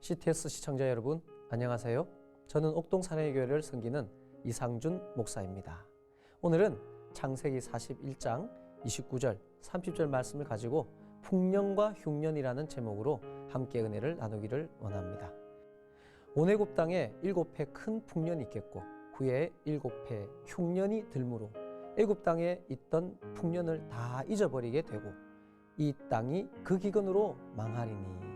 CTS 시청자 여러분, 안녕하세요. 저는 옥동사랑의교회를 섬기는 이상준 목사입니다. 오늘은 창세기 41장 29절, 30절 말씀을 가지고 풍년과 흉년이라는 제목으로 함께 은혜를 나누기를 원합니다. 온애굽 땅에 7해 큰 풍년이 있겠고 후에 7해 흉년이 들므로 애굽 땅에 있던 풍년을 다 잊어버리게 되고 이 땅이 그 기근으로 망하리니.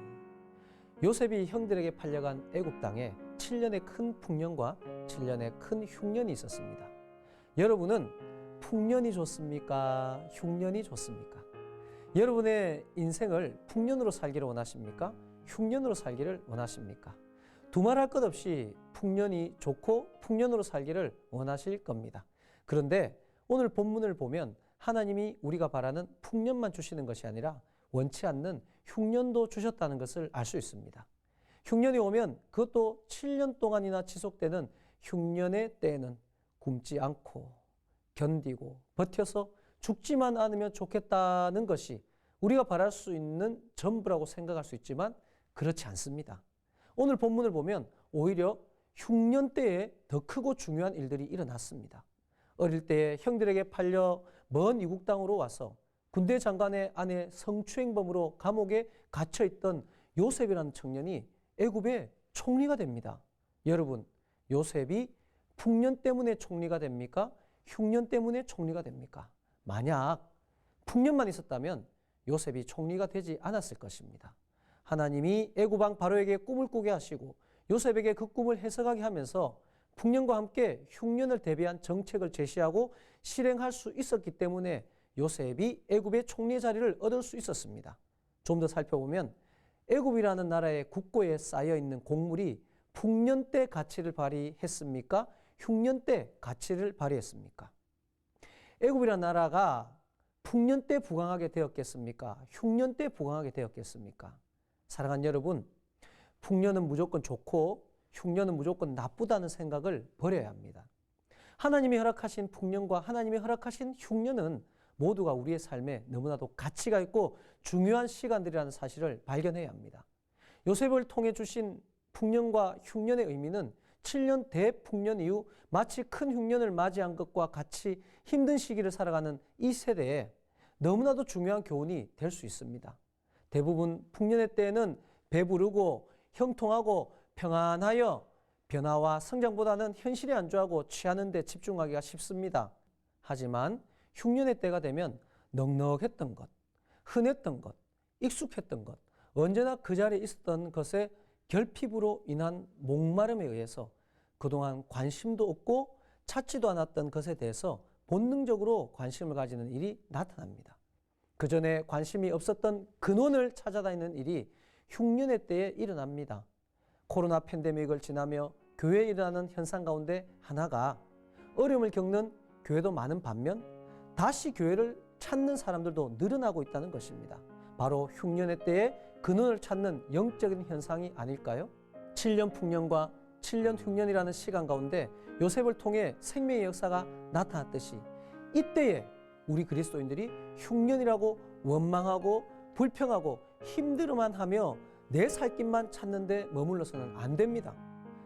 요셉이 형들에게 팔려간 애굽 땅에 7년의 큰 풍년과 7년의 큰 흉년이 있었습니다. 여러분은 풍년이 좋습니까? 흉년이 좋습니까? 여러분의 인생을 풍년으로 살기를 원하십니까? 흉년으로 살기를 원하십니까? 두말할 것 없이 풍년이 좋고 풍년으로 살기를 원하실 겁니다. 그런데 오늘 본문을 보면 하나님이 우리가 바라는 풍년만 주시는 것이 아니라 원치 않는 흉년도 주셨다는 것을 알 수 있습니다. 흉년이 오면 그것도 7년 동안이나 지속되는 흉년의 때에는 굶지 않고 견디고 버텨서 죽지만 않으면 좋겠다는 것이 우리가 바랄 수 있는 전부라고 생각할 수 있지만 그렇지 않습니다. 오늘 본문을 보면 오히려 흉년 때에 더 크고 중요한 일들이 일어났습니다. 어릴 때 형들에게 팔려 먼 이국 땅으로 와서 군대 장관의 아내 성추행범으로 감옥에 갇혀있던 요셉이라는 청년이 애굽의 총리가 됩니다. 여러분, 요셉이 풍년 때문에 총리가 됩니까? 흉년 때문에 총리가 됩니까? 만약 풍년만 있었다면 요셉이 총리가 되지 않았을 것입니다. 하나님이 애굽 왕 바로에게 꿈을 꾸게 하시고 요셉에게 그 꿈을 해석하게 하면서 풍년과 함께 흉년을 대비한 정책을 제시하고 실행할 수 있었기 때문에 요셉이 애굽의 총리 자리를 얻을 수 있었습니다. 좀 더 살펴보면 애굽이라는 나라의 국고에 쌓여있는 곡물이 풍년 때 가치를 발휘했습니까? 흉년 때 가치를 발휘했습니까? 애굽이라는 나라가 풍년 때 부강하게 되었겠습니까? 흉년 때 부강하게 되었겠습니까? 사랑하는 여러분, 풍년은 무조건 좋고 흉년은 무조건 나쁘다는 생각을 버려야 합니다. 하나님이 허락하신 풍년과 하나님이 허락하신 흉년은 모두가 우리의 삶에 너무나도 가치가 있고 중요한 시간들이라는 사실을 발견해야 합니다. 요셉을 통해 주신 풍년과 흉년의 의미는 7년 대풍년 이후 마치 큰 흉년을 맞이한 것과 같이 힘든 시기를 살아가는 이 세대에 너무나도 중요한 교훈이 될 수 있습니다. 대부분 풍년의 때에는 배부르고 형통하고 평안하여 변화와 성장보다는 현실에 안주하고 취하는 데 집중하기가 쉽습니다. 하지만 흉년의 때가 되면 넉넉했던 것, 흔했던 것, 익숙했던 것, 언제나 그 자리에 있었던 것의 결핍으로 인한 목마름에 의해서 그동안 관심도 없고 찾지도 않았던 것에 대해서 본능적으로 관심을 가지는 일이 나타납니다. 그 전에 관심이 없었던 근원을 찾아다니는 일이 흉년의 때에 일어납니다. 코로나 팬데믹을 지나며 교회에 일어나는 현상 가운데 하나가 어려움을 겪는 교회도 많은 반면 다시 교회를 찾는 사람들도 늘어나고 있다는 것입니다. 바로 흉년의 때에 근원을 찾는 영적인 현상이 아닐까요? 7년 풍년과 7년 흉년이라는 시간 가운데 요셉을 통해 생명의 역사가 나타났듯이 이때에 우리 그리스도인들이 흉년이라고 원망하고 불평하고 힘들어만 하며 내 살 길만 찾는데 머물러서는 안 됩니다.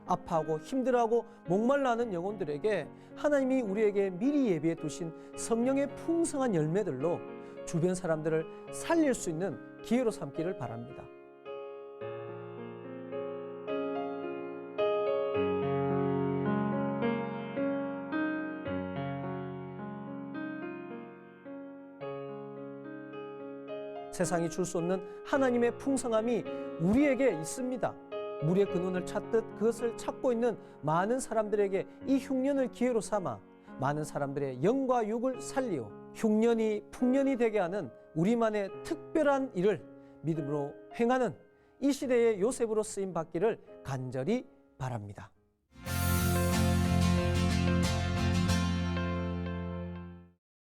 아파하고 힘들어하고 목말라하는 영혼들에게 하나님이 우리에게 미리 예비해 두신 성령의 풍성한 열매들로 주변 사람들을 살릴 수 있는 기회로 삼기를 바랍니다. 세상이 줄 수 없는 하나님의 풍성함이 우리에게 있습니다. 물의 근원을 찾듯 그것을 찾고 있는 많은 사람들에게 이 흉년을 기회로 삼아 많은 사람들의 영과 육을 살리오 흉년이 풍년이 되게 하는 우리만의 특별한 일을 믿음으로 행하는 이 시대의 요셉으로 쓰임 받기를 간절히 바랍니다.